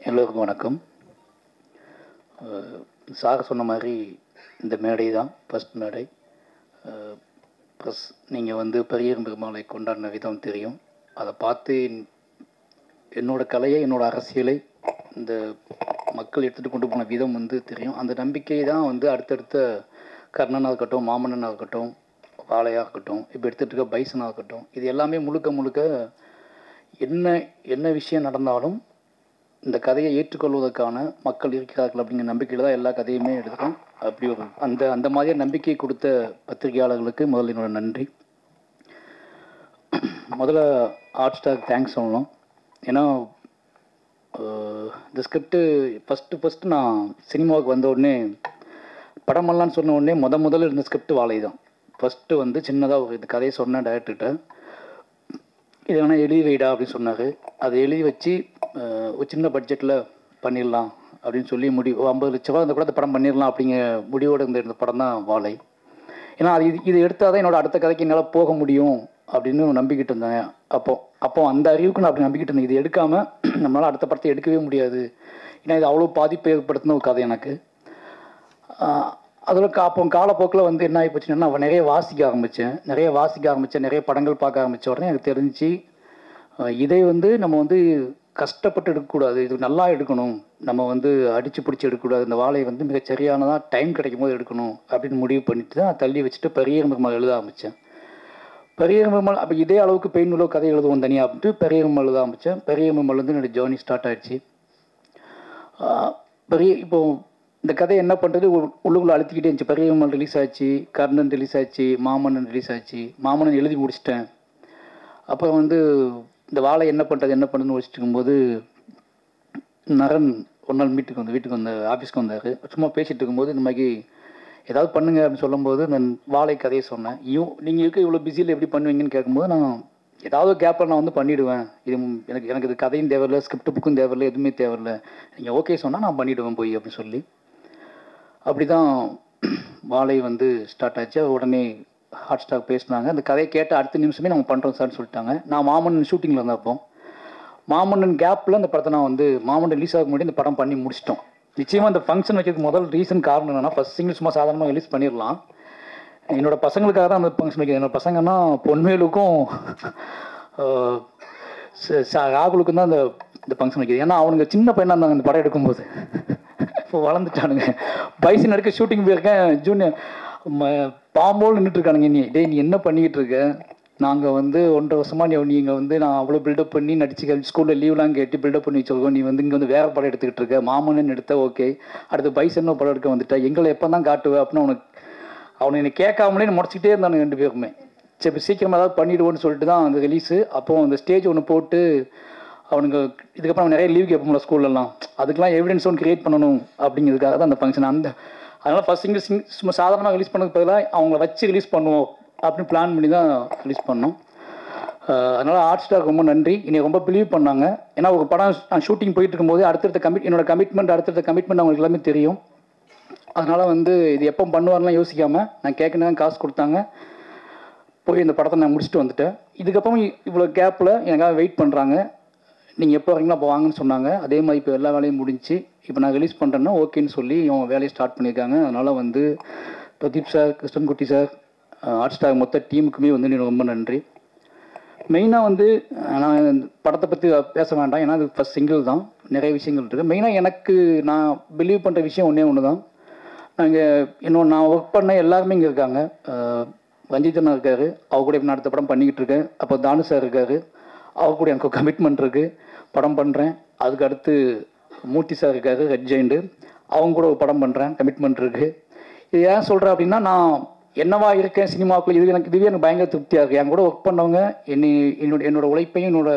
எல்லோருக்கும் வணக்கம். சார் சொன்ன மாதிரி இந்த மேடை தான் ஃபஸ்ட் மேடை. ப்ளஸ் நீங்கள் வந்து பெரிய பெருமாளை கொண்டாடின விதம் தெரியும். அதை பார்த்து என்னோடய கலையை, என்னோடய அரசியலை இந்த மக்கள் எடுத்துகிட்டு கொண்டு போன விதம் வந்து தெரியும். அந்த நம்பிக்கை தான் வந்து அடுத்தடுத்த கர்ணனாக இருக்கட்டும், மாமன்னனாக இருக்கட்டும், வாழையாக இருக்கட்டும், இப்போ எடுத்துகிட்டு இருக்க பைசனாக இருக்கட்டும், இது எல்லாமே முழுக்க முழுக்க என்ன விஷயம் நடந்தாலும் இந்த கதையை ஏற்றுக்கொள்வதற்கான மக்கள் இருக்கிறார்கள் அப்படிங்கிற நம்பிக்கையில் தான் எல்லா கதையுமே எடுக்கிறோம். அப்படி ஒரு அந்த மாதிரியே நம்பிக்கை கொடுத்த பத்திரிகையாளர்களுக்கு முதல்ல என்னோட நன்றி. முதல்ல ஹாட் ஸ்டாருக்கு தேங்க்ஸ் சொல்லணும். ஏன்னா இந்த ஸ்கிரிப்டு ஃபஸ்ட்டு நான் சினிமாவுக்கு வந்த உடனே படமெல்லாம் சொன்ன உடனே முதல்ல இருந்த ஸ்கிரிப்ட் வாழை தான். ஃபஸ்ட்டு வந்து சின்னதாக ஒரு இது கதையை சொன்னேன் டைரக்டர்கிட்ட. இது வேணால் எழுதி வைடா அப்படின்னு சொன்னார். அதை எழுதி வச்சு ஒரு சின்ன பட்ஜெட்டில் பண்ணிடலாம் அப்படின்னு சொல்லி 50 லட்ச ரூபா அந்த கூட அந்த படம் பண்ணிடலாம் அப்படிங்கிற முடிவோடு இருந்த படம் தான் வாழை. ஏன்னா இது எடுத்தால் தான் என்னோடய அடுத்த கதைக்கு என்னால் போக முடியும் அப்படின்னு நம்பிக்கிட்டு இருந்தேன். அப்போ அந்த அறிவுக்கு நான் அப்படி நம்பிக்கிட்டு இருந்தேன். இது எடுக்காமல் நம்மளால் அடுத்த படத்தை எடுக்கவே முடியாது. ஏன்னா இது அவ்வளோ பாதிப்பு ஏற்படுத்தின ஒரு கதை எனக்கு. அதில் அப்போ காலப்போக்கில் வந்து என்ன ஆகி போச்சுன்னா, நான் நிறைய வாசிக்க ஆரம்பித்தேன். நிறைய படங்கள் பார்க்க ஆரம்பித்த உடனே எனக்கு தெரிஞ்சு இதை வந்து நம்ம வந்து கஷ்டப்பட்டு எடுக்கக்கூடாது, இது நல்லா எடுக்கணும், நம்ம வந்து அடித்து பிடிச்சி எடுக்கக்கூடாது, இந்த வாழையை வந்து மிக சரியானதாக டைம் கிடைக்கும் போது எடுக்கணும் அப்படின்னு முடிவு பண்ணிட்டு தான் தள்ளி வச்சுட்டு பெரிய பெருமாள் எழுத ஆரம்பித்தேன். பெரிய பெருமாள் அப்போ இதே அளவுக்கு பெயின் உள்ள கதை எழுதுவோம் தனியாக அப்படின்ட்டு பெரிய பெருமாள் எழுத ஆரம்பித்தேன். பெரிய பெருமாள் வந்து என்னோடய ஜேர்னி ஸ்டார்ட் ஆகிடுச்சு. இப்போது இந்த கதை என்ன பண்ணுறது உள்ளுக்குள்ளே அழுத்திக்கிட்டே இருந்துச்சு. பெரிய பெருமாள் ரிலீஸ் ஆச்சு, கர்ணன் ரிலீஸ் ஆச்சு, மாமன்னன் ரிலீஸ் ஆச்சு. மாமன்னன் எழுதி முடிச்சிட்டேன். அப்புறம் வந்து இந்த வாழை என்ன பண்ணுறதுன்னு யோசிச்சுட்டு இருக்கும்போது நரன் ஒரு நாள் வீட்டுக்கு வந்த ஆஃபீஸ்க்கு வந்தார். சும்மா பேசிகிட்டு இருக்கும்போது இந்த மாதிரி ஏதாவது பண்ணுங்க அப்படின்னு சொல்லும்போது நான் வாழை கதையை சொன்னேன். நீங்கள் இருக்க இவ்வளோ பிஸியில் எப்படி பண்ணுவீங்கன்னு கேட்கும்போது நான் ஏதாவது கேப்பில் நான் வந்து பண்ணிவிடுவேன். இது எனக்கு இது கதையும் தேவையில்லை, ஸ்கிரிப்ட் புக்கும் தேவையில்லை, எதுவுமே தேவையில்லை, நீங்கள் ஓகே சொன்னால் நான் பண்ணிவிடுவேன் போய் அப்படின்னு சொல்லி அப்படி தான் வாழை வந்து ஸ்டார்ட் ஆச்சு. உடனே ஹாட் ஸ்டாக் பேசினாங்க. அந்த கதையை கேட்ட அடுத்த நிமிஷமே நம்ம பண்ணுறோம் சார்னு சொல்லிட்டாங்க. நான் மாமன்னன் ஷூட்டிங்கில் இருந்தப்போ மாமன்னன் கேப்பில் அந்த படத்தை நான் வந்து மாமன்னன் ரிலீஸ் ஆக முன்னாடி இந்த படம் பண்ணி முடிச்சிட்டோம். நிச்சயமாக இந்த ஃபங்க்ஷன் வைக்கிறதுக்கு முதல் ரீசன் காரணம் என்னென்னா, ஃபஸ்ட் சிங்கிள் சும்மா சாதாரணமாக ரிலீஸ் பண்ணிடலாம். என்னோடய பசங்களுக்காக தான் அந்த ஃபங்க்ஷன் வைக்கிறது. என்னோடய பசங்கன்னா பொன்வேலுக்கும் ராகுலுக்கும் தான் இந்த ஃபங்க்ஷன் வைக்கிது. ஏன்னா அவனுங்க சின்ன பையனாக இருந்தாங்க இந்த படம் எடுக்கும்போது. இப்போ வளர்ந்துட்டானுங்க. பைசன் எடுக்க ஷூட்டிங் போயிருக்கேன். ஜூனியர் பாம்போல் நின்றுட்டுருக்கானுங்க. நீ என்ன பண்ணிக்கிட்டு இருக்க? நாங்கள் வந்து 1.5 வருஷமாக நீங்கள் வந்து நான் அவ்வளோ பில்டப் பண்ணி நடிச்சு ஸ்கூலில் லீவ்லாம் கேட்டு பில்டப் பண்ணி வச்சுருக்கோம். நீ வந்து இங்கே வந்து வேறு படம் எடுத்துக்கிட்டு இருக்க. மாமன்னு எடுத்த ஓகே, அடுத்து பைசன் படம் எடுக்க வந்துட்டேன். எங்களை எப்போ தான் காட்டுவேன் அப்படின்னு அவனை என்னை கேட்காமலே முடச்சிக்கிட்டே இருந்தானுங்க 2 பேருமே. சரி இப்போ சீக்கிரமாக ஏதாவது பண்ணிவிடுவோன்னு சொல்லிட்டு தான் அந்த ரிலீஸு. அப்போது அந்த ஸ்டேஜ் ஒன்று போட்டு அவனுக்கு இதுக்கப்புறம் நிறைய லீவ் கேட்போம்ல ஸ்கூல்லலாம், அதுக்கெலாம் எவிடன்ஸ் ஒன்று க்ரியேட் பண்ணணும் அப்படிங்கிறதுக்காக தான் அந்த ஃபங்க்ஷன். அதனால் ஃபஸ்ட் சிங்கிள் சும்மா சாதாரணமாக ரிலீஸ் பண்ணதுக்கு பதிலாக அவங்கள வச்சு ரிலீஸ் பண்ணுவோம் அப்படின்னு பிளான் பண்ணி தான் ரிலீஸ் பண்ணோம். அதனால் ஹாட் ஸ்டாருக்கு ரொம்ப நன்றி. என்னை ரொம்ப பிலீவ் பண்ணாங்க. ஏன்னா ஒரு படம் நான் ஷூட்டிங் போயிட்டு இருக்கும்போது அடுத்தடுத்த கமிட்மெண்ட் அவங்களுக்கு எல்லாமே தெரியும். அதனால் வந்து இது எப்போ பண்ணுவார்லாம் யோசிக்காமல் நான் கேட்கணும் காசு கொடுத்தாங்க. போய் இந்த படத்தை நான் முடிச்சுட்டு வந்துட்டேன். இதுக்கப்புறம் இவ்வளோ கேப்பில் எனக்காக வெயிட் பண்ணுறாங்க. நீங்கள் எப்போ வரீங்களோ அப்போ வாங்கன்னு சொன்னாங்க. அதே மாதிரி இப்போ எல்லா வேலையும் முடிஞ்சு இப்போ நான் ரிலீஸ் பண்ணுறேன்னா ஓகேன்னு சொல்லி இவங்க வேலையை ஸ்டார்ட் பண்ணியிருக்காங்க. அதனால் வந்து Pradeep sir, Krishnankutty sir, hot star மொத்த டீமுக்குமே வந்து எனக்கு ரொம்ப நன்றி. மெயினாக வந்து நான் படத்தை பற்றி பேச வேண்டாம், ஏன்னா அது ஃபஸ்ட் சிங்கிள் தான், நிறைய விஷயங்கள் இருக்குது. மெயினாக நான் பிலீவ் பண்ணுற விஷயம் ஒன்றே தான். நான் ஒர்க் பண்ண எல்லாருமே இங்கே இருக்காங்க. ரஞ்சித்தனா இருக்கார், அவர் கூட இப்போ அடுத்த படம் பண்ணிக்கிட்டு இருக்கேன். அப்போ தானு சார் இருக்கார், அவர் கூட எனக்கு கமிட்மெண்ட் இருக்குது, படம் பண்ணுறேன். அதுக்கு அடுத்து மூர்த்தி சார் இருக்காரு, ரெட் ஜெயிண்டு, அவங்க கூட ஒரு படம் பண்ணுறேன், கமிட்மெண்ட் இருக்குது. இது ஏன் சொல்கிறேன் அப்படின்னா, நான் என்னவா இருக்கேன் சினிமாவுக்குள்ள, இதுவே எனக்கு பயங்கர திருப்தியாக இருக்குது. என் கூட ஒர்க் பண்ணவங்க என்னோட உழைப்பையும் என்னோட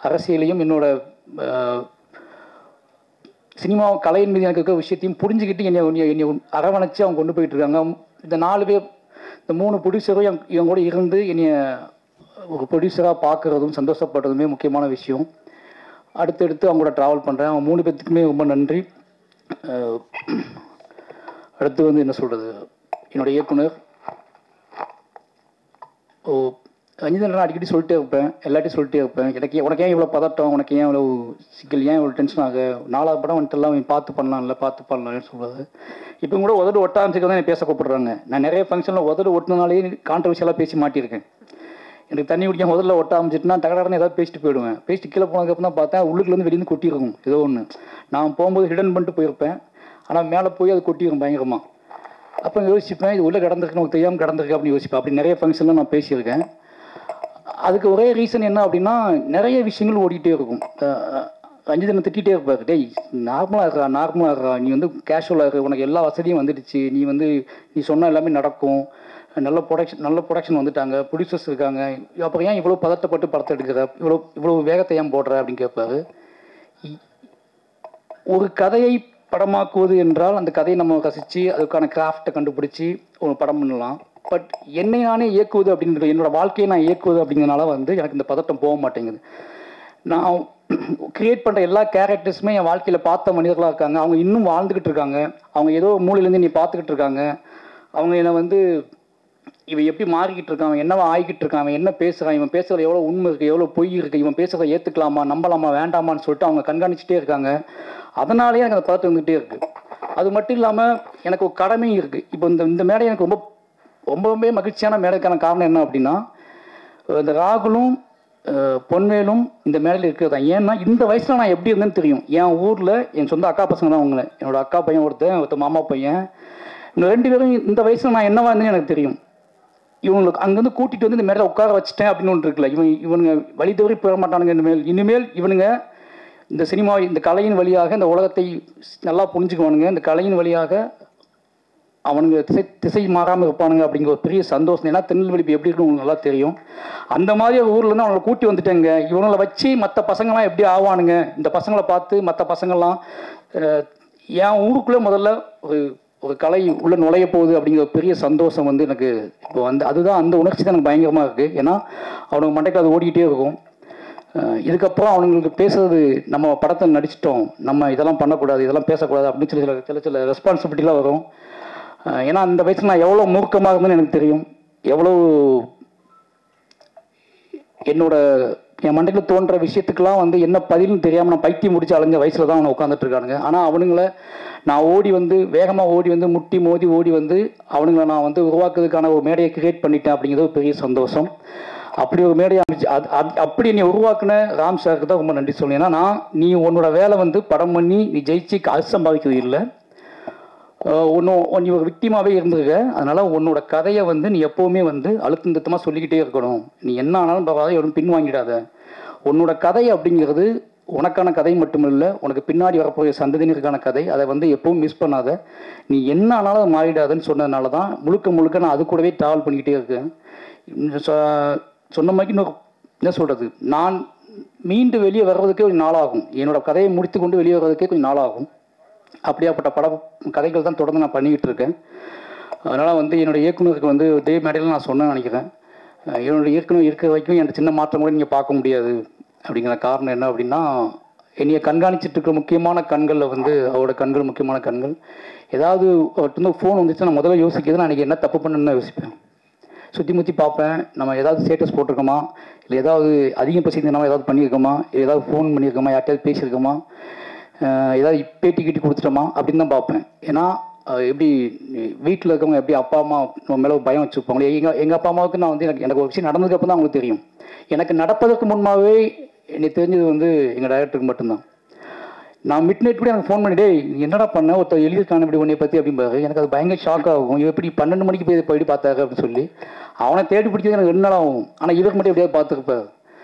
அரசியலையும் என்னோட சினிமா கலையின் மீது எனக்கு இருக்க விஷயத்தையும் புரிஞ்சுக்கிட்டு என்னை அரவணைச்சு அவங்க கொண்டு போயிட்டு இருக்காங்க. இந்த 4 பேர், இந்த 3 ப்ரொடியூசரும் இவங்க கூட இருந்து என்னைய ஒரு ப்ரொடியூசராக பார்க்குறதும் சந்தோஷப்படுறதுமே முக்கியமான விஷயம். அடுத்தடுத்து அவங்க கூட ட்ராவல் பண்ணுறேன். அவங்க 3 பேர்த்துக்குமே ரொம்ப நன்றி. அடுத்து வந்து என்ன சொல்கிறது, என்னோடய இயக்குனர் ரஞ்சிதன் அடிக்கடி சொல்லிட்டே இருப்பேன், எல்லாத்தையும் சொல்லிட்டே இருப்பேன். உனக்கு ஏன் இவ்வளோ பதட்டம், உனக்கு ஏன் இவ்வளோ சிக்கல், ஏன் இவ்வளோ டென்ஷன் ஆக, 4வது படம் வந்துட்டுலாம் பார்த்து பண்ணலாம்னு சொல்லுவாங்க. இப்போ கூட உதடு ஒட்ட ஆரம்பிச்சுக்க தான் பேச கூப்பிடுறாங்க. நான் நிறைய ஃபங்க்ஷனில் உதடு ஒட்டினாலே கான்ட்ரவர்ஷியலாக பேசி மாட்டியிருக்கேன். எனக்கு தண்ணி குடிக்க முதல்ல ஒட்ட ஆரம்பிச்சிட்டுனா தகடன்னு ஏதாவது பேசிட்டு போயிடுவேன். பேசிட்டு கீழே போனதுக்கப்புறம் தான் பார்த்தேன் உள்ளுக்குலேருந்து வெளியிருந்து கொட்டியிருக்கும் ஏதோ ஒன்று. நான் போகும்போது ஹிடன் பண்ணிட்டு போயிருப்பேன், ஆனால் மேலே போய் அது கொட்டியிருக்கும் பயங்கரமாக. அப்போ யோசிப்பேன், இது உள்ளே கிடந்திருக்கு, நமக்கு தெரியாமல் கிடந்திருக்கு அப்படின்னு யோசிப்பேன். அப்படி நிறைய ஃபங்க்ஷனில் நான் பேசியிருக்கேன். அதுக்கு ஒரே ரீசன் என்ன அப்படின்னா, நிறைய விஷயங்கள் ஓடிக்கிட்டே இருக்கும். ரஞ்சிதனை திட்டிகிட்டே இருப்பார், டேய் நார்மலாக இருக்கா, நீ வந்து கேஷுவலாக இருக்கு, உனக்கு எல்லா வசதியும் வந்துடுச்சு, நீ சொன்ன எல்லாமே நடக்கும், நல்ல ப்ரொடக்ஷன் வந்துட்டாங்க, ப்ரொடியூசர்ஸ் இருக்காங்க, அப்புறம் ஏன் இவ்வளோ பதட்டப்பட்டு படத்தை எடுக்கிற, இவ்வளோ வேகத்தை ஏன் போடுற அப்படின்னு கேட்பாரு. ஒரு கதையை படமாக்குவது என்றால் அந்த கதையை நம்ம ரசித்து அதுக்கான கிராஃப்டை கண்டுபிடிச்சி ஒரு படம் பண்ணலாம். பட் என்னை நானே இயக்குவது அப்படின்றது, என்னோடய வாழ்க்கையை நான் இயக்குவது அப்படிங்கிறனால வந்து எனக்கு இந்த பதட்டம் போக மாட்டேங்குது. நான் கிரியேட் பண்ணுற எல்லா கேரக்டர்ஸுமே என் வாழ்க்கையில் பார்த்த மனிதர்களாக இருக்காங்க. அவங்க இன்னும் வாழ்ந்துக்கிட்டு இருக்காங்க. அவங்க ஏதோ மூலையிலேருந்து நீ பார்த்துக்கிட்டு இருக்காங்க. அவங்க என்னை வந்து இவன் எப்படி மாறிக்கிட்டு இருக்கான், அவன் என்னவா ஆகிக்கிட்டு இருக்கான், அவன் என்ன பேசுகிறான், இவன் பேசுகிறது எவ்வளோ உண்மை இருக்குது, எவ்வளோ பொய் இருக்குது, இவன் பேசுகிறத ஏற்றுக்கலாமா, நம்பலாமா, வேண்டாமான்னு சொல்லிட்டு அவங்க கண்காணிச்சிட்டே இருக்காங்க. அதனாலேயே எனக்கு அந்த பதட்டம் வந்துகிட்டே இருக்குது. அது மட்டும் இல்லாமல் எனக்கு ஒரு கடமையும் இருக்குது. இப்போ இந்த மேடை எனக்கு ரொம்பவே மகிழ்ச்சியான மேடைக்கான காரணம் என்ன அப்படின்னா, இந்த ராகுலும் பொன்வேலும் இந்த மேடையில் இருக்கிறது தான். ஏன்னா இந்த வயசில் நான் எப்படி இருந்தேன்னு தெரியும். என் ஊரில் என் சொந்த அக்கா பசங்க தான் அவங்கள, என்னோடய அக்கா பையன் ஒருத்தர் மாமா பையன், இந்த 2 பேரும் இந்த வயசில் நான் என்னவா இருந்தேன்னு எனக்கு தெரியும். இவங்களுக்கு அங்கேருந்து கூட்டிகிட்டு வந்து இந்த மேடையில் உட்கார வச்சுட்டேன் அப்படின்னு ஒன்று இருக்குல்ல, இவனுங்க வழி தவறி போக மாட்டானுங்க. இனிமேல் இவனுங்க இந்த சினிமா, இந்த கலையின் வழியாக இந்த உலகத்தை நல்லா புரிஞ்சுக்குவானுங்க, இந்த கலையின் வழியாக அவனுங்க திசை மாறாமல் இருப்பானுங்க அப்படிங்கிற ஒரு பெரிய சந்தோஷம். ஏன்னா திருநெல்வேலி எப்படி இருக்குன்னு உங்களுக்கு நல்லா தெரியும். அந்த மாதிரி ஒரு ஊர்லேருந்து அவங்களை கூட்டி வந்துட்டேங்க. இவங்களை வச்சு மற்ற பசங்கள்லாம் எப்படி ஆவானுங்க, இந்த பசங்களை பார்த்து மற்ற பசங்கள்லாம் என் ஊருக்குள்ளே முதல்ல ஒரு கலை உள்ளே நுழைய போகுது அப்படிங்கிற ஒரு பெரிய சந்தோஷம் வந்து எனக்கு இப்போ அதுதான் அந்த உணர்ச்சி தான் எனக்கு பயங்கரமாக இருக்குது. ஏன்னா அவனுக்கு மண்டைக்கு அது ஓடிக்கிட்டே இருக்கும். இதுக்கப்புறம் அவனுங்களுக்கு பேசுறது, நம்ம படத்தை நடிச்சிட்டோம், நம்ம இதெல்லாம் பண்ணக்கூடாது, இதெல்லாம் பேசக்கூடாது அப்படின்னு சில ரெஸ்பான்சிபிலிட்டிலாம் வரும். ஏன்னா அந்த வயசில் நான் எவ்வளோ மூர்க்கமாக இருந்தேன்னு எனக்கு தெரியும். எவ்வளோ என் மண்டையில் தோன்ற விஷயத்துக்கெல்லாம் வந்து என்ன பதில்னு தெரியாமல் நான் பைத்தியம் முடிச்சு அலைஞ்ச வயசில் தான் அவனை உட்காந்துட்டு இருக்கானுங்க. ஆனால் அவனுங்களை நான் வேகமாக ஓடி வந்து முட்டி மோதி ஓடி வந்து அவனுங்களை நான் வந்து உருவாக்குறதுக்கான ஒரு மேடையை கிரியேட் பண்ணிட்டேன் அப்படிங்கிறது ஒரு பெரிய சந்தோஷம். அப்படி ஒரு மேடையை அமைச்சு அப்படி நீ உருவாக்குன ராம் சாருக்கு தான் ரொம்ப நன்றி சொல்லணும். ஏன்னா நீ உன்னோட வேலை வந்து படம் பண்ணி நீ ஜெயிச்சு காசு சம்பாதிக்கிறது இல்லை, நீ ஒரு விக்டிமாவே இருந்திருக்க. அதனால உன்னோட கதையை வந்து நீ எப்போவுமே வந்து அழுத்தம் திருத்தமாக சொல்லிக்கிட்டே இருக்கணும். நீ என்ன ஆனாலும் பரவாயில்ல, எவ்வளோ பின் வாங்கிடாத. உன்னோட கதை அப்படிங்கிறது உனக்கான கதை மட்டுமில்லை, உனக்கு பின்னாடி வரப்போகிற சந்ததியினருக்கான கதை. அதை வந்து எப்பவும் மிஸ் பண்ணாத. நீ என்ன ஆனாலும் அதை மாறிடாதுன்னு சொன்னதுனால தான் முழுக்க நான் அது கூடவே ட்ராவல் பண்ணிக்கிட்டே இருக்கேன். சொன்ன மாதிரி இன்னொரு என்ன சொல்கிறது, நான் மீண்டு வெளியே வர்றதுக்கே கொஞ்சம் நாளாகும். என்னோடய கதையை முடித்து கொண்டு வெளியே வர்றதுக்கே கொஞ்சம் நாளாகும். அப்படியாப்பட்ட கதைகள் தான் தொடர்ந்து நான் பண்ணிக்கிட்டு இருக்கேன். அதனால் வந்து என்னோடய இயக்குனருக்கு வந்து இதே மேடையில் நான் சொன்னேன்னு நினைக்கிறேன். என்னோடய இயக்குனர் இருக்கிற வரைக்கும் எனக்கு சின்ன மாற்றம் கூட நீங்கள் பார்க்க முடியாது. அப்படிங்கிற காரணம் என்ன அப்படின்னா, என்னையை கண்காணிச்சிட்டு இருக்கிற முக்கியமான கண்களில் வந்து அவரோட கண்கள் முக்கியமான கண்கள். ஏதாவது ஒருத்தருந்து ஃபோன் வந்துச்சுன்னா நான் முதல்ல யோசிக்கிறது நான் என்ன தப்பு பண்ணுன்னு யோசிப்பேன். சுற்றி முற்றி பார்ப்பேன், நம்ம ஏதாவது ஸ்டேட்டஸ் போட்டிருக்கோமா, இல்லை ஏதாவது அதிகம் பசி நம்ம ஏதாவது பண்ணியிருக்கோமா, இல்லை ஏதாவது ஃபோன் பண்ணியிருக்கோமா, யார்கிட்டயாவது பேசியிருக்கோமா, ஏதாவது பேட்டி கீட்டி கொடுத்துட்டோமா அப்படின்னு தான் பார்ப்பேன். ஏன்னா எப்படி வீட்டில் இருக்கவங்க எப்படி அப்பா அம்மா நம்ம மேலே பயம் வச்சுருப்பாங்க. எங்கள் அப்பா அம்மாவுக்கு நான் வந்து எனக்கு ஒரு விஷயம் நடந்ததுக்கப்புறம் தான் அவங்களுக்கு தெரியும். எனக்கு நடப்பதற்கு முன்பாகவே எனக்கு தெரிஞ்சது வந்து எங்கள் டைரக்டருக்கு மட்டும்தான். நான் மிட் நைட் கூட எனக்கு ஃபோன் பண்ணிட்டே என்னடா பண்ண ஒருத்தர் எழுதியிருக்கான இப்படி உன்னை பற்றி அப்படிம்பாரு. எனக்கு அது பயங்கர ஷாக் ஆகும். இவன் எப்படி 12 மணிக்கு போயிட்டு பார்த்தாரு அப்படின்னு சொல்லி அவனை தேடி பிடிச்சது எனக்கு 2 நாள் ஆகும். ஆனால் இவருக்கு மட்டும் எப்படியாவது பார்த்துருப்பாரு.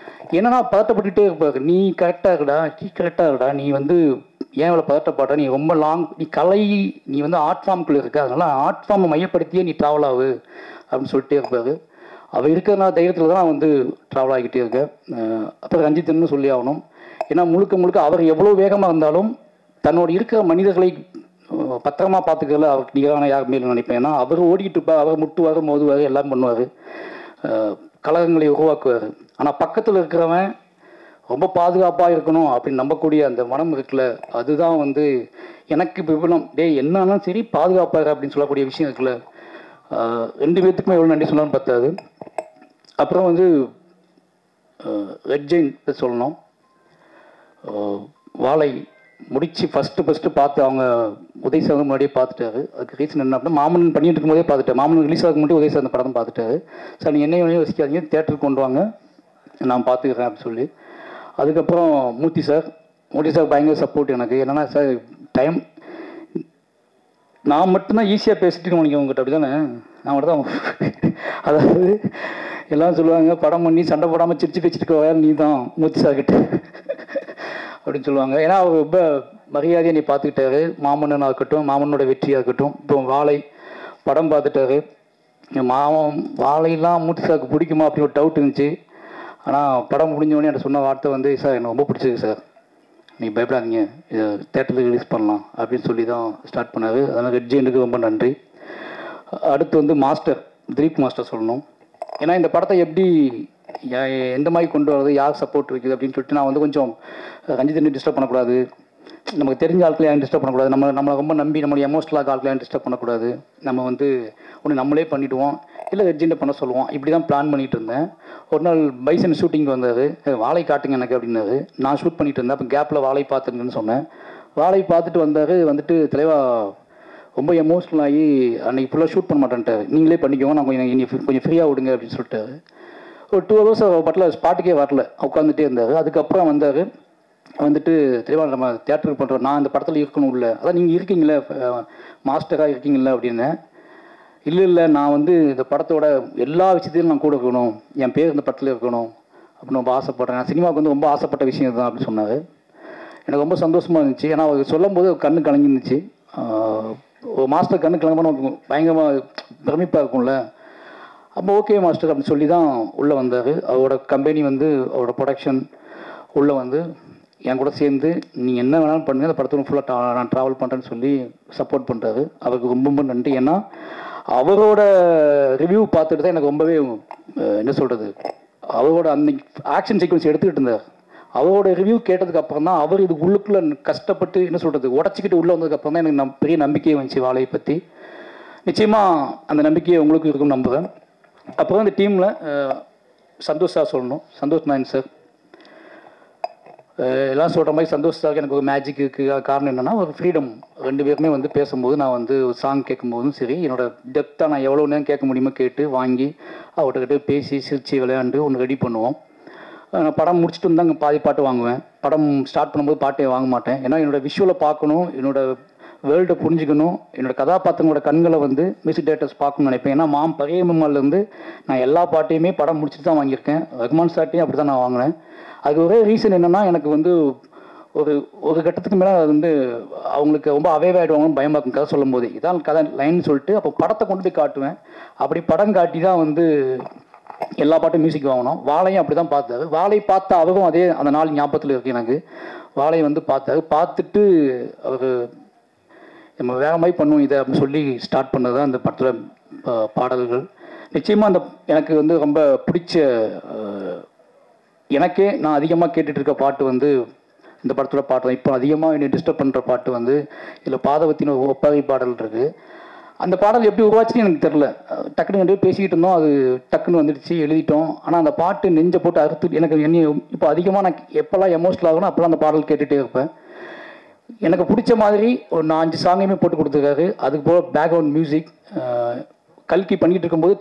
என்னன்னா பதட்டப்பட்டுகிட்டே இருப்பாரு. நீ கரெக்டாக இருக்கடா, நீ வந்து ஏன் இவ்வளோ பதட்டப்படுற, நீ ரொம்ப நீ வந்து ஆர்ட் ஃபார்முக்குள்ளே இருக்க, அதனால ஆர்ட் ஃபார்மை மையப்படுத்தியே நீ ட்ராவல் ஆகு அப்படின்னு சொல்லிட்டே இருப்பாரு. அவர் இருக்கிறதுனால தைரியத்தில் தான் நான் வந்து ட்ராவல் ஆகிக்கிட்டே இருக்கேன். அப்புறம் ரஞ்சித்னு சொல்லி ஆகணும். ஏன்னா முழுக்க அவர் எவ்வளோ வேகமாக இருந்தாலும் தன்னோட இருக்கிற மனிதர்களை பத்திரமா பார்த்துக்கல அவருக்கு நிகரான யாருமே நினைப்பேன். ஏன்னா அவர் ஓடிக்கிட்டு இருப்பார், அவர் முட்டுவார், மோதுவார், எல்லாம் பண்ணுவார், கலகங்களை உருவாக்குவார். ஆனால் பக்கத்தில் இருக்கிறவன் ரொம்ப பாதுகாப்பாக இருக்கணும் அப்படின்னு நம்பக்கூடிய அந்த மனம் இருக்குல்ல, அதுதான் வந்து எனக்கு விபலம். என்னன்னா சரி பாதுகாப்பாக அப்படின்னு சொல்லக்கூடிய விஷயம் இருக்குல்ல, 2 பேர்த்துக்குமே எவ்வளோ நன்றி சொல்லலாம்னு பார்த்தாது. அப்புறம் வந்து ரெட் ஜெயின் சொல்லணும். வாழை முடித்து ஃபஸ்ட்டு பார்த்து அவங்க உதய் சார் முன்னாடியே பார்த்துட்டாரு. அதுக்கு ரீசன் என்ன அப்படின்னா, மாமன் பண்ணிட்டு இருக்கும்போதே பார்த்துட்டேன். மாமன் ரிலீஸ் ஆகும் மட்டும் உதய் சார் அந்த படம் பார்த்துட்டாரு. சார் நீங்கள் என்னையும் யோசிக்காதீங்க, தேட்டருக்கு கொண்டு வாங்க, நான் பார்த்துக்கிறேன் அப்படின்னு சொல்லி. அதுக்கப்புறம் மூர்த்தி சார் பயங்கர சப்போர்ட் எனக்கு. என்னென்னா சார் டைம் நான் மட்டும்தான் ஈஸியாக பேசிட்டு உனக்கு உங்ககிட்ட அப்படி தானே, நான் மட்டும் தான். அதாவது எல்லாம் சொல்லுவாங்க, படம் பண்ணி சண்டை போடாமல் சிரிச்சு பேசிட்டு வேறு நீ தான் மூர்த்தி சார் கிட்ட அப்படின்னு சொல்லுவாங்க. ஏன்னா அவர் ரொம்ப மரியாதையை நீ பார்த்துக்கிட்டாரு. மாமன்னனாக இருக்கட்டும், மாமன்னோட வெற்றியாக இருக்கட்டும். இப்போ வாழை படம் பார்த்துட்டாரு. வாழையெல்லாம் மூர்த்தி சாருக்கு பிடிக்குமா அப்படின்னு ஒரு டவுட் இருந்துச்சு. ஆனால் படம் முடிஞ்சவொடனே எனக்கு சொன்ன வார்த்தை வந்து, சார் எனக்கு ரொம்ப பிடிச்சிருக்கு சார், நீங்கள் பயப்படாதீங்க, இதை தேட்டருக்கு ரிலீஸ் பண்ணலாம் அப்படின்னு சொல்லி தான் ஸ்டார்ட் பண்ணார். அதனால் ரெட் ஜெயினுக்கு ரொம்ப நன்றி. அடுத்து வந்து மாஸ்டர் திலீப் மாஸ்டர் சொல்லணும். ஏன்னா இந்த படத்தை எப்படி எந்த மாதிரி கொண்டு வரது, யார் சப்போர்ட் இருக்குது அப்படின்னு சொல்லிட்டு நான் வந்து கொஞ்சம் ரஞ்சித் டிஸ்டர்ப் பண்ணக்கூடாது, நமக்கு தெரிஞ்ச ஆட்களை யாரும் டிஸ்டர்ப் பண்ணக்கூடாது, நம்மளை ரொம்ப நம்பி நம்மளுடைய எமோஷனலாக ஆட்களை யாரும் டிஸ்டர்ப் பண்ணக்கூடாது, நம்ம வந்து ஒன்று நம்மளே பண்ணிவிடுவோம், இல்லை ரெட்ஜெண்டை பண்ண சொல்லுவோம். இப்படி தான் பிளான் பண்ணிகிட்டு இருந்தேன். ஒரு நாள் பைசன் ஷூட்டிங் வந்தார். வாழை காட்டுங்க எனக்கு அப்படின்னாரு. நான் ஷூட் பண்ணிட்டு இருந்தேன். அப்போ கேப்பில் வாழை பார்த்துருங்கன்னு சொன்னேன். வாழை பார்த்துட்டு வந்தார். வந்துட்டு தலைவா ரொம்ப எமோஷ்னல் ஆகி அன்றைக்கி ஃபுல்லாக ஷூட் பண்ண மாட்டேன்ட்டார், நீங்களே பண்ணிக்கோங்க, நான் கொஞ்சம் ஃப்ரீயாக விடுங்க அப்படின்னு சொல்லிட்டாரு. ஒரு 2 hours பட்டில் ஸ்பாட்டுக்கே வரல, உட்காந்துட்டே இருந்தார். அதுக்கப்புறம் வந்தார். வந்துட்டு தெளிவாக நம்ம தேட்டருக்கு பண்ணுறோம், நான் இந்த படத்தில் இருக்கணும் இல்லை, அதான் நீங்கள் இருக்கீங்களே மாஸ்டராக இருக்கீங்களே அப்படின்னு. இல்லை நான் வந்து இந்த படத்தோட எல்லா விஷயத்தையும் நான் கூட இருக்கணும், என் பேர் இந்த படத்தில் இருக்கணும் அப்படின்னு ரொம்ப ஆசைப்பட்றேன். நான் சினிமாவுக்கு வந்து ரொம்ப ஆசைப்பட்ட விஷயம் தான் அப்படின்னு சொன்னார். எனக்கு ரொம்ப சந்தோஷமாக இருந்துச்சு. ஏன்னா அவர் சொல்லும் போது கண்ணு கலங்கிருந்துச்சு. ஒரு மாஸ்டர் கண்ணு கலங்கமான பயங்கரமாக பிரமிப்பாக இருக்கும்ல. அப்போ ஓகே மாஸ்டர் அப்படின்னு சொல்லி தான் உள்ளே வந்தார். அவரோட கம்பெனி வந்து அவரோட ப்ரொடக்ஷன் உள்ளே வந்து என் கூட சேர்ந்து நீங்கள் என்ன வேணாலும் பண்ணுங்கள், அந்த படத்தில் ஃபுல்லாக நான் ட்ராவல் பண்ணுறேன்னு சொல்லி சப்போர்ட் பண்ணுறாரு. அவருக்கு ரொம்ப ரொம்ப நன்றி. ஏன்னா அவரோட ரிவ்யூ பார்த்துட்டு தான் எனக்கு ரொம்பவே என்ன சொல்கிறது, அவரோட அந்த ஆக்ஷன் சீக்வன்ஸ் எடுத்துக்கிட்டு இருந்தார். அவரோட ரிவ்யூ கேட்டதுக்கு அப்புறம் தான் அவர் இது உள்ளுக்குள்ளே கஷ்டப்பட்டு என்ன சொல்கிறது உடச்சிக்கிட்டு உள்ளே வந்ததுக்கப்புறம் தான் எனக்கு பெரிய நம்பிக்கையை வந்துச்சு வாழையை பற்றி. நிச்சயமாக அந்த நம்பிக்கையை உங்களுக்கு இருக்குன்னு நம்புகிறேன். அப்புறம் இந்த டீமில் சந்தோஷ் சார் சொல்லணும். சந்தோஷ் நாயன் சார் எல்லாம் சொல்கிற மாதிரி சந்தோஷ் சாருக்கு எனக்கு ஒரு மேஜிக் இருக்குது. காரணம் என்னென்னா ஒரு ஃப்ரீடம். 2 பேருமே வந்து பேசும்போது நான் வந்து ஒரு சாங் கேட்கும்போதும் சரி, என்னோடய டெப்த்தாக நான் எவ்வளோ நேரம் கேட்க முடியுமோ கேட்டு வாங்கி அவர்கிட்ட பேசி சிரித்து விளையாண்டு ஒன்று ரெடி பண்ணுவோம். நான் படம் முடிச்சுட்டு வந்து அங்கே பாதி பாட்டு வாங்குவேன். படம் ஸ்டார்ட் பண்ணும்போது பாட்டே வாங்க மாட்டேன். ஏன்னா என்னோடய விஷுவலை பார்க்கணும், என்னோடய வேர்ல்டை புரிஞ்சுக்கணும், என்னோடய கதாபாத்திரங்களோட கண்களை வந்து மியூசிக் டைரக்டர்ஸ் பார்க்கணும்னு நினைப்பேன். ஏன்னா பழைய மெம்மாலேருந்து நான் எல்லா பாட்டையுமே படம் முடிச்சுட்டு தான் வாங்கியிருக்கேன். ரஹ்மான் சார்ட்டையும் அப்படி தான் நான் வாங்கினேன். அது ஒரே ரீசன் என்னென்னா, எனக்கு வந்து ஒரு கட்டத்துக்கு மேலே அது வந்து அவங்களுக்கு ரொம்ப அவேவாயிடுவாங்கன்னு பயமாக இருக்கும் கதை சொல்லும் போது. இதான் கதை லைன்னு சொல்லிட்டு அப்போ படத்தை கொண்டு போய் காட்டுவேன். அப்படி படம் காட்டி தான் வந்து எல்லா பாட்டும் மியூசிக் வாங்கினோம். வாழையும் அப்படி தான் பார்த்தாரு. வாழை பார்த்த அவரும் அதே அந்த நாள் ஞாபகத்தில் இருக்குது எனக்கு. வாழை வந்து பார்த்தாரு. பார்த்துட்டு அவர் நம்ம வேறு மாதிரி பண்ணுவோம் இதை அப்படின்னு சொல்லி ஸ்டார்ட் பண்ணது தான் அந்த படத்தில் பாடல்கள். நிச்சயமாக அந்த எனக்கு வந்து ரொம்ப பிடிச்ச, எனக்கே நான் அதிகமாக கேட்டுட்ருக்க பாட்டு வந்து இந்த படத்தோட பாட்டு தான். இப்போ அதிகமாக என்னை டிஸ்டர்ப் பண்ணுற பாட்டு வந்து இதில் பாதவத்தின் ஒரு ஒப்பாவை பாடல் இருக்குது. அந்த பாடல் எப்படி உருவாச்சுன்னு எனக்கு தெரில. டக்குன்னு ரெண்டு பேசிக்கிட்டு இருந்தோம், அது டக்குன்னு வந்துடுச்சு, எழுதிட்டோம். ஆனால் அந்த பாட்டு நெஞ்சை போட்டு அறுத்து எனக்கு இப்போ அதிகமாக நான் எப்போல்லாம் எமோஷனல் ஆகணும் அப்போல்லாம் அந்த பாடல் கேட்டுகிட்டே இருப்பேன். எனக்கு பிடிச்ச மாதிரி ஒரு 4-5 சாங்கையுமே போட்டு கொடுத்துருக்காரு. அதுக்கு போக பேக்ரவுண்ட் மியூசிக் கல்கி பண்ணிகிட்டு இருக்கும்போது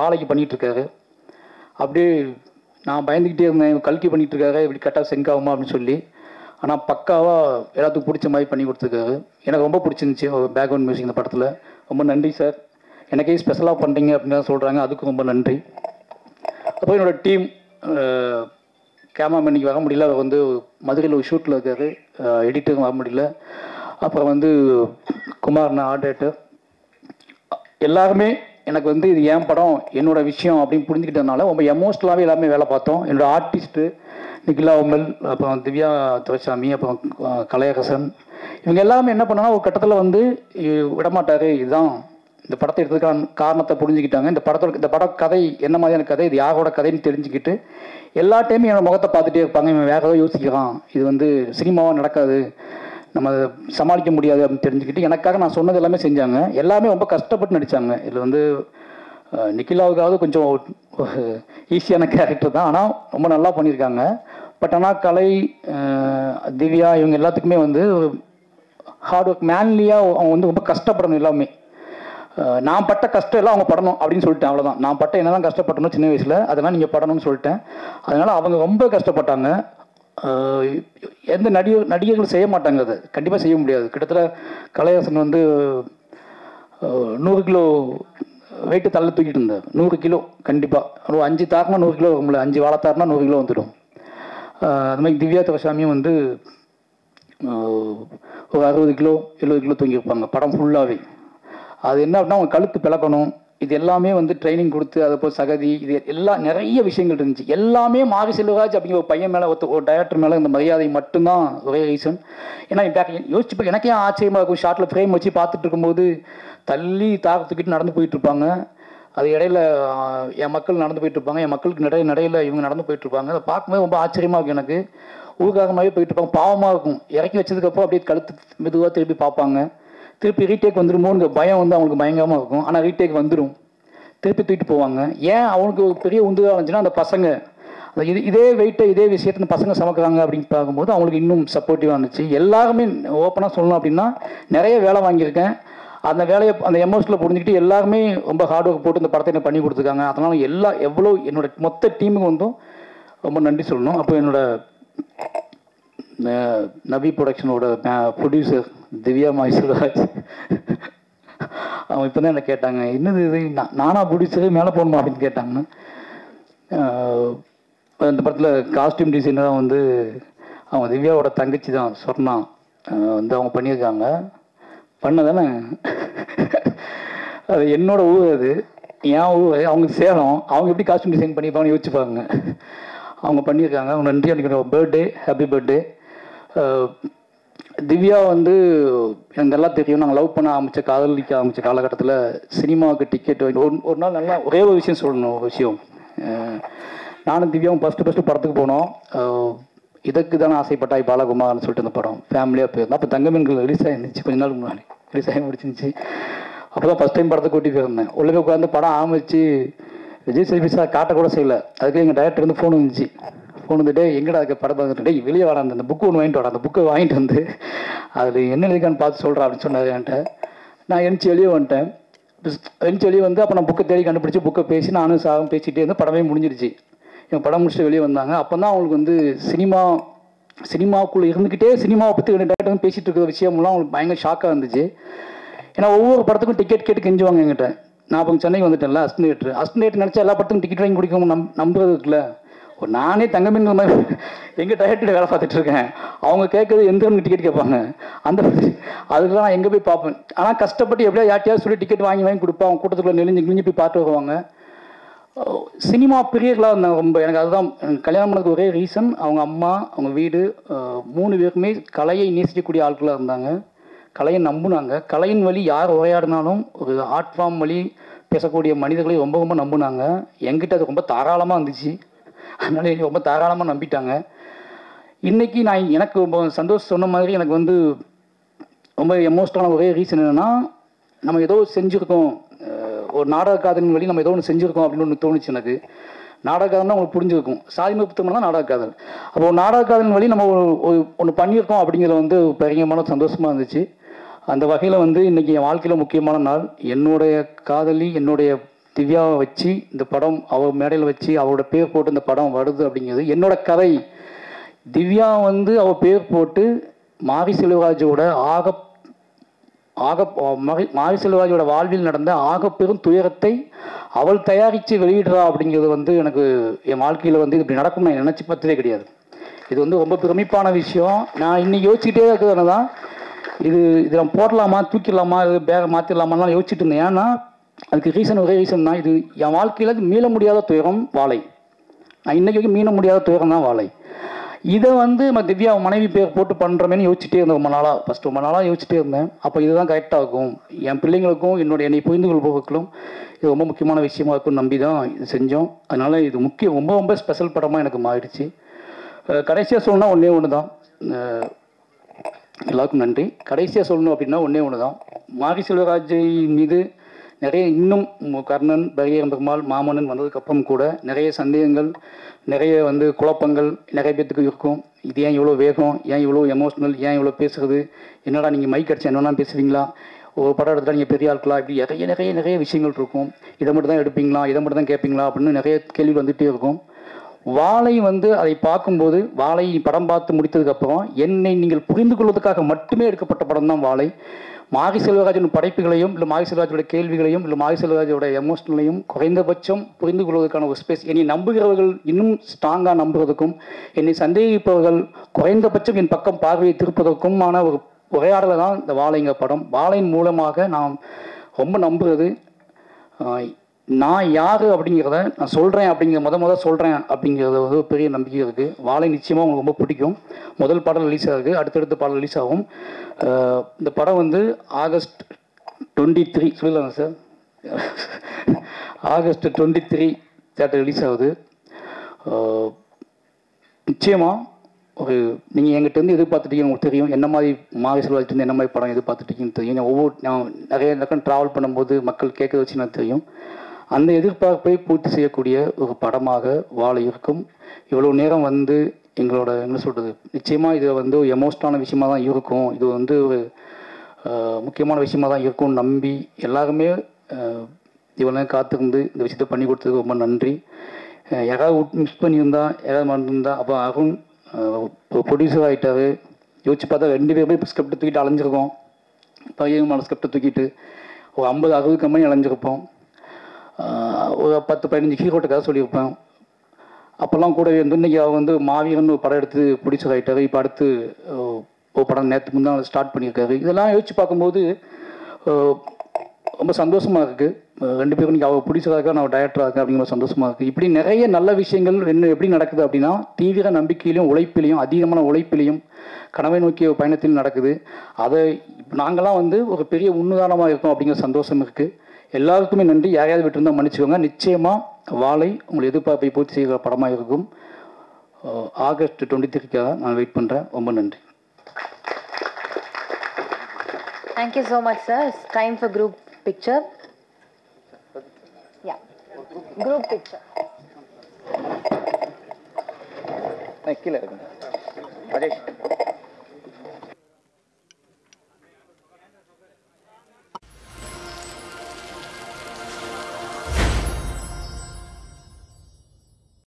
வாழைக்கு பண்ணிகிட்ருக்காரு. அப்படியே நான் பயந்துக்கிட்டே இருந்தேன், கல்கி பண்ணிகிட்ருக்காரு இப்படி கரெக்டாக செங்க் ஆகுமா அப்படின்னு சொல்லி. ஆனால் பக்காவாக எல்லாத்துக்கும் பிடிச்ச மாதிரி பண்ணி கொடுத்துருக்காரு. எனக்கு ரொம்ப பிடிச்சிருந்துச்சி பேக்ரவுண்ட் மியூசிக் இந்த படத்தில். ரொம்ப நன்றி சார், எனக்கே ஸ்பெஷலாக பண்ணுறீங்க அப்படின்னு தான் சொல்கிறாங்க, அதுக்கும் ரொம்ப நன்றி. அப்புறம் என்னோடய டீம் கேமராமேன் இன்றைக்கி வர முடியல, அவர் வந்து மதுரையில் ஒரு ஷூட்டில் இருக்காரு, எடிட்டரும் வர முடியல. அப்புறம் வந்து குமார்னா ஆர்ட் டைரக்டர். எல்லாருமே எனக்கு வந்து இது என் படம் என்னோடய விஷயம் அப்படின்னு புரிஞ்சுக்கிட்டதுனால ரொம்ப எமோஷ்னலாகவே எல்லாமே வேலை பார்த்தோம். என்னோடய ஆர்டிஸ்ட்டு நிகிலா உமல், அப்புறம் திவ்யா துரைசாமி, அப்புறம் கலையரசன், இவங்க எல்லாமே என்ன பண்ணாங்கன்னா ஒரு கட்டத்தில் வந்து விடமாட்டார், இதுதான் இந்த படத்தை எடுத்ததுக்கான காரணத்தை புரிஞ்சுக்கிட்டாங்க. இந்த பட கதை என்ன மாதிரியான கதை, இது யாரோட கதைன்னு தெரிஞ்சுக்கிட்டு எல்லா டைமும் என்னோட முகத்தை பார்த்துட்டே இருப்பாங்க. இவன் வேற ஏதாவது யோசிக்கிறான், இது வந்து சினிமாவாக நடக்காது, நம்ம சமாளிக்க முடியாது அப்படின்னு தெரிஞ்சுக்கிட்டு எனக்காக நான் சொன்னது எல்லாமே செஞ்சாங்க. எல்லாமே ரொம்ப கஷ்டப்பட்டு நடித்தாங்க. இதில் வந்து நிக்கிலாவுக்காவது கொஞ்சம் ஈஸியான கேரக்டர் தான், ஆனால் ரொம்ப நல்லா பண்ணியிருக்காங்க. பட் ஆனால் கலை, திவ்யா இவங்க எல்லாத்துக்குமே வந்து ஹார்ட் ஒர்க், மேன்லியாக அவங்க வந்து ரொம்ப கஷ்டப்படணும் எல்லாமே. நான் பட்ட கஷ்டம் எல்லாம் அவங்க படணும் அப்படின்னு சொல்லிட்டேன், அவ்வளோதான். நான் பட்ட என்னதான் கஷ்டப்பட்டணும் சின்ன வயசில், அதெல்லாம் நீங்கள் படணும்னு சொல்லிட்டேன். அதனால் அவங்க ரொம்ப கஷ்டப்பட்டாங்க. எந்த நடிகர்களும் செய்ய மாட்டாங்க, அதை கண்டிப்பாக செய்ய முடியாது. கிட்டத்தட்ட கலைஹாசன் வந்து 100 கிலோ வெயிட்டு தள்ள தூக்கிட்டு இருந்தார். 100 கிலோ கண்டிப்பாக. ஒரு 5 தாக்குனா 100 கிலோ வரும்ல, 5 வாழைத்தாருனா 100 கிலோ வந்துடும். அது மாதிரி திவ்யா துரைசாமியும் வந்து ஒரு 60 கிலோ 70 கிலோ தூங்கியிருப்பாங்க படம் ஃபுல்லாகவே. அது என்ன அப்படின்னா அவங்க கழுத்து பிளக்கணும், இது எல்லாமே வந்து ட்ரைனிங் கொடுத்து, அதை போய் சகதி, இது எல்லாம் நிறைய விஷயங்கள் இருந்துச்சு. எல்லாமே மாரி செல்வராஜ் அப்படிங்கிற ஒரு பையன் மேலே, ஒரு டைரக்டர் மேலே இந்த மரியாதை மட்டும்தான் ஒரே ரீசன். ஏன்னா யோசிச்சு எனக்கே ஆச்சரியமாக இருக்கும். ஷார்ட்டில் ஃப்ரேம் வச்சு பார்த்துட்டு இருக்கும்போது தள்ளி தாக்கத்துக்கிட்டு நடந்து போயிட்டு இருப்பாங்க. அது இடையில என் மக்கள் நடந்து போயிட்டு இருப்பாங்க, என் மக்களுக்கு நடையில இவங்க நடந்து போயிட்டு இருப்பாங்க. அதை பார்க்கும்போது ரொம்ப ஆச்சரியமாக இருக்கும் எனக்கு. ஊர்காரமாகவே போயிட்டு இருப்பாங்க, பாவமாக இருக்கும். இறக்கி வச்சதுக்கப்புறம் அப்படியே கழுத்து மெதுவாக திருப்பி பார்ப்பாங்க. திருப்பி ரீடேக் வந்துடுமோங்கிற பயம் வந்து அவங்களுக்கு பயங்கரமாக இருக்கும். ஆனால் ரீடேக் வந்துடும், திருப்பி தூக்கிட்டு போவாங்க. ஏன் அவனுக்கு ஒரு பெரிய உந்துதாக இருந்துச்சுன்னா, அந்த பசங்க இதே வெயிட்டை இதே விஷயத்தை இந்த பசங்க சமைக்கிறாங்க அப்படின்னு பார்க்கும்போது அவங்களுக்கு இன்னும் சப்போர்ட்டிவாக இருந்துச்சு. எல்லாருமே ஓப்பனாக சொல்லணும் அப்படின்னா நிறைய வேலை வாங்கியிருக்கேன். அந்த வேலையை அந்த எமோஷனில் புரிஞ்சுக்கிட்டு எல்லாருமே ரொம்ப ஹார்ட் ஒர்க் போட்டு இந்த படத்தை எனக்கு பண்ணி கொடுத்துருக்காங்க. அதனால் எவ்வளோ என்னோட மொத்த டீமுக்கு வந்தும் ரொம்ப நன்றி சொல்லணும். அப்போ என்னோட நபி ப்ரொடக்ஷனோட ப்ரொடியூசர் திவ்யா மைசூராஜ், அவங்க இப்போ தான் என்ன கேட்டாங்க, என்னது இது நானா ப்ரொடியூசரு மேலே போகணுமா அப்படின்னு கேட்டாங்க. அந்த படத்தில் காஸ்டியூம் டிசைனராக வந்து அவங்க திவ்யாவோட தங்கச்சி தான் சொர்ணா வந்து அவங்க பண்ணியிருக்காங்க. பண்ணதானே அது என்னோட ஊர், அது என் ஊர், அவங்க சேலம். அவங்க எப்படி காஸ்டியூம் டிசைன் பண்ணியிருப்பாங்கன்னு யோசிச்சுப்பாங்க. அவங்க பண்ணியிருக்காங்க. அவங்க நன்றி அன்றைக்கி பர்த்டே, ஹாப்பி பர்த்டே. திவ்யா வந்து எனக்கு நல்லா தெரியும். நாங்கள் லவ் பண்ண காதலிக்க ஆரம்பித்த காலகட்டத்தில் சினிமாவுக்கு டிக்கெட் வாங்கி ஒரு நாள் நல்லா ஒரே ஒரு விஷயம் சொல்லணும். ஒரு விஷயம், நானும் திவ்யாவும் ஃபஸ்ட்டு படத்துக்கு போனோம். இதுக்கு தானே ஆசைப்பட்டாய் பாலகுமார்னு சொல்லிட்டு அந்த படம் ஃபேமிலியாக போயிருந்தோம். அப்போ தங்கமீன்கள் ரிலீஸ் ஆகிருந்துச்சு, கொஞ்ச நாள் முன்னாடி ரிலீஸ் ஆகி முடிச்சிருந்துச்சு. அப்போ தான் ஃபஸ்ட் டைம் படத்தை கூட்டி போயிருந்தேன். உள்ளே உட்காந்து படம் ஆரம்பிச்சு விஜய் சேவிஸாக காட்டக்கூட செய்யலை. அதுக்கு எங்கள் டைரக்டர் வந்து ஃபோன் வந்துச்சு. ஃபோன் வந்துட்டு எங்கடா அதுக்கு படம் பார்த்துட்டு வெளியே வர அந்த புக்கு ஒன்று வாங்கிட்டு வர, அந்த புக்கை வாங்கிட்டு வந்து அதில் என்ன இருக்கான்னு பார்த்து சொல்கிறேன் அப்படின்னு சொன்னார் என்கிட்ட. நான் எழுந்துச்சி வெளியே வந்துட்டேன். எழுந்துச்சி வெளியே வந்து அப்போ நான் புக்கை தேடி கண்டுபிடிச்சி புக்கை பேசி நானும் சாகும் பேசிகிட்டே இருந்து படமே முடிஞ்சிருச்சு. என் படம் முடிச்சுட்டு வெளியே வந்தாங்க. அப்போ தான் அவங்களுக்கு வந்து சினிமாவுக்குள்ளே இருந்துக்கிட்டே சினிமாவை பற்றி டேரக்டர் வந்து பேசிகிட்டு இருக்கிற விஷயம்லாம் அவங்களுக்கு பயங்கர ஷாக்காக இருந்துச்சு. ஏன்னா ஒவ்வொரு படத்துக்கும் டிக்கெட் கேட்டு கெஞ்சுவாங்க என்கிட்ட. நான் அப்போ சென்னைக்கு வந்துட்டேன்ல, அஸ்டினேட்டர் நினச்சா எல்லா படத்துக்கும் டிக்கெட் வாங்கி குடிக்கணும் நம்புறது இருக்குல்ல. நானே தங்கமீன் மாதிரி எங்கள் டைரக்டர் வேலை பார்த்துட்டு இருக்கேன். அவங்க கேட்குறது எந்த டிக்கெட் கேட்பாங்க, அந்த அதுக்கெல்லாம் நான் எங்கே போய் பார்ப்பேன். ஆனால் கஷ்டப்பட்டு எப்படியா யார்ட்டையாவது சொல்லி டிக்கெட் வாங்கி கொடுப்பேன். அவங்க கூட்டத்துக்குள்ளே நெளிஞ்சு போய் பார்த்து வருவாங்க. சினிமா பிரியர்களாக இருந்தாங்க ரொம்ப. எனக்கு அதுதான் கல்யாணம் பண்ணதுக்கு ஒரே ரீசன், அவங்க அம்மா, அவங்க வீடு, 3 பேருக்குமே கலையை நேசிக்கக்கூடிய ஆட்களாக இருந்தாங்க. கலையை நம்புனாங்க. கலையின் வழி யார் உரையாடினாலும் ஒரு ஆர்ட் ஃபார்ம் வழி பேசக்கூடிய மனிதர்களையும் ரொம்ப ரொம்ப நம்புனாங்க. என்கிட்ட அது ரொம்ப தாராளமாக இருந்துச்சு. அதனால ரொம்ப தாராளமாக நம்பிட்டாங்க. இன்றைக்கி நான் எனக்கு ரொம்ப சந்தோஷம் சொன்ன மாதிரி எனக்கு வந்து ரொம்ப எமோஷனலான ஒரே ரீசன் என்னென்னா, நம்ம ஏதோ செஞ்சுருக்கோம், ஒரு நாடக காதலின் வழி நம்ம ஏதோ ஒன்று செஞ்சுருக்கோம் அப்படின்னு ஒன்று தோணுச்சு எனக்கு. நாடக காதல்னா உங்களுக்கு புரிஞ்சுருக்கும், சாதிமை புத்தகம்னா நாடக காதல். அப்போ நாடக காதலின் வழி நம்ம ஒன்று பண்ணியிருக்கோம் அப்படிங்கிறது வந்து பயங்கரமான சந்தோஷமாக இருந்துச்சு. அந்த வகையில் வந்து இன்றைக்கி என் வாழ்க்கையில் முக்கியமான நாள். என்னுடைய காதலி, என்னுடைய திவ்யாவை வச்சு இந்த படம் அவள் மேடையில் வச்சு அவளோட பேர் போட்டு இந்த படம் வருது அப்படிங்கிறது என்னோட கதை. திவ்யா வந்து அவள் பேர் போட்டு மாரி செல்வராஜோட மாரி செல்வராஜோட வாழ்வில் நடந்த ஆகப்பெரும் துயரத்தை அவள் தயாரித்து வெளியிடுறா அப்படிங்கிறது வந்து எனக்கு என் வாழ்க்கையில் வந்து இப்படி நடக்கும் நான் நினச்சி பார்த்ததே கிடையாது. இது வந்து ரொம்ப பிரமிப்பான விஷயம். நான் இன்னைக்கு யோசிச்சுக்கிட்டே இருக்கிறது தான், இது நம்ம போடலாமா, தூக்கிடலாமா, இது பேக மாற்றிடலாமான்னு யோசிச்சுட்டு இருந்தேன். ஏன்னா அதுக்கு ரீசன் ஒரே ரீசன் தான், இது என் வாழ்க்கையில் மீள முடியாத துயரம் வாழை. நான் இன்றைக்கி வரைக்கும் மீள முடியாத துயரம் தான் வாழை. இதை வந்து நம்ம திவ்யா மனைவி பேர் போட்டு பண்ணுறமேனு யோசிச்சுட்டே இருந்தேன் ரொம்ப நாளாக யோசிச்சுட்டே இருந்தேன். அப்போ இதுதான் கரெக்டாக இருக்கும், என் பிள்ளைங்களுக்கும் என்னை புரிந்து கொள்பவர்களும் இது ரொம்ப முக்கியமான விஷயமா இருக்கும்னு நம்பி தான் இது செஞ்சோம். அதனால் இது ரொம்ப ரொம்ப ஸ்பெஷல் படமாக எனக்கு மாறிடுச்சு. கடைசியாக சொல்லணும்னா ஒன்றே ஒன்று தான், எல்லாருக்கும் நன்றி. கடைசியாக சொல்லணும் அப்படின்னா ஒன்றே ஒன்று தான், மாரி செல்வராஜ் மீது நிறைய இன்னும் கர்ணன், பரியேறும் பெருமாள், மாமன்னன் வந்ததுக்கப்புறம் கூட நிறைய சந்தேகங்கள், நிறைய வந்து குழப்பங்கள் நிறைய பேத்துக்கு இருக்கும். இது ஏன் இவ்வளோ வேகம், ஏன் இவ்வளோ எமோஷ்னல், ஏன் இவ்வளோ பேசுகிறது, என்னடா நீங்கள் மைக் அடிச்சு என்னென்னா பேசுவீங்களா, ஒரு படம் எடுத்தால் நீங்கள் பெரிய ஆட்களா, இப்படி நிறைய விஷயங்கள் இருக்கும். இதை மட்டும் தான் எடுப்பீங்களா, இதை மட்டும் தான் கேட்பீங்களா அப்படின்னு நிறைய கேள்வி வந்துகிட்டே இருக்கும். வாழை வந்து அதை பார்க்கும்போது, வாழை படம் பார்த்து முடித்ததுக்கப்புறம் என்னை நீங்கள் புரிந்து கொள்வதற்காக மட்டுமே எடுக்கப்பட்ட படம் தான் வாழை. மாரி செல்வராஜன் படைப்புகளையும் இல்லை மாரி செல்வராஜோட கேள்விகளையும் இல்லை மாரி செல்வராஜோட எமோஷனலையும் குறைந்தபட்சம் புரிந்து கொள்வதற்கான ஒரு ஸ்பேஸ், என்னை நம்புகிறவர்கள் இன்னும் ஸ்ட்ராங்காக நம்புவதற்கும், என்னை சந்தேகிப்பவர்கள் குறைந்தபட்சம் என் பக்கம் பார்வையை திருப்பதற்குமான ஒரு உரையாடலை தான் இந்த வாழைங்க படம். வாழையின் மூலமாக நான் ரொம்ப நம்புகிறது, நான் யார் அப்படிங்கிறத நான் சொல்கிறேன், அப்படிங்கிற சொல்கிறேன் அப்படிங்கிறத ஒரு பெரிய நம்பிக்கை இருக்குது. வாழை நிச்சயமாக உங்களுக்கு ரொம்ப பிடிக்கும். முதல் பாடல் ரிலீஸ் ஆகுது, அடுத்தடுத்த பாடல் ரிலீஸ் ஆகும். இந்த படம் வந்து ஆகஸ்ட் 23 சொல்லலாங்க சார், ஆகஸ்ட் 23 தேட்டர் ரிலீஸ் ஆகுது. நிச்சயமாக ஒரு நீங்கள் எங்கிட்டேருந்து எதிர்பார்த்துட்டீங்க, உங்களுக்கு தெரியும் என்ன மாதிரி மாரி செல்வராஜ்லேருந்து என்ன மாதிரி படம் எதிர்பார்த்துட்டீங்கன்னு தெரியும். நான் நிறைய பக்கம் ட்ராவல் பண்ணும்போது மக்கள் கேட்க வச்சு எனக்கு தெரியும். அந்த எதிர்பார்ப்பை பூர்த்தி செய்யக்கூடிய ஒரு படமாக வாழை இருக்கும். இவ்வளோ நேரம் வந்து எங்களோட என்ன சொல்கிறது, நிச்சயமாக இது வந்து ஒரு எமோஷனான விஷயமாக தான் இருக்கும், இது வந்து ஒரு முக்கியமான விஷயமாக தான் இருக்கும்னு நம்பி எல்லாருமே இவ்வளோ நேரம் காத்திருந்து இந்த விஷயத்தை பண்ணி கொடுத்ததுக்கு ரொம்ப நன்றி. யாராவது மிஸ் பண்ணியிருந்தா, யாராவது மறந்துருந்தா, அப்போ அருண் ப்ரொடியூசர் ஆகிட்டார். யோசிச்சு பார்த்தா 2 பேருமே இப்போ ஸ்கிரிப்டை தூக்கிட்டு அலைஞ்சிருக்கோம். பையன் ஸ்கிரிப்டை தூக்கிட்டு ஒரு 50-60 கம்பெனி அலைஞ்சிருப்போம். ஒரு 10-15 ஹீரோட்ட கதை சொல்லியிருப்பேன். அப்போல்லாம் கூட வந்து இன்றைக்கி அவர் வந்து மாவீரன் ஒரு படம் எடுத்து ப்ரொடியூசர் ஆகிட்டார். இப்போ அடுத்து ஒரு படம் நேற்று முந்தான் ஸ்டார்ட் பண்ணியிருக்காரு. இதெல்லாம் யோசிச்சு பார்க்கும்போது ரொம்ப சந்தோஷமாக இருக்குது. 2 பேரும் இன்றைக்கி அவர் ப்ரொடியூசராக இருக்கா, நான் டைரக்டராக இருக்கேன் அப்படிங்கிற சந்தோஷமாக இருக்குது. இப்படி நிறைய நல்ல விஷயங்கள் எப்படி நடக்குது அப்படின்னா, தீவிர நம்பிக்கையிலையும் உழைப்பிலையும் அதிகமான உழைப்பிலையும் கனவை நோக்கிய பயணத்தில் நடக்குது. அதை நாங்களாம் வந்து ஒரு பெரிய உன்னுதாரணமாக இருக்கோம் அப்படிங்கிற சந்தோஷம் இருக்குது. எல்லாருக்குமே நன்றி. யாரையாவது விட்டுருந்தா மன்னிச்சுக்கோங்க. நிச்சயமாக வாழை உங்கள் எதிர்பார்ப்பை பூர்த்தி செய்கிற படமாக இருக்கும். ஆகஸ்ட் 23க்காக நான் வெயிட் பண்ணுறேன். ரொம்ப நன்றி. Thank you so much, sir. It's time for group picture. Yeah, group picture. கீழே இருக்குங்க.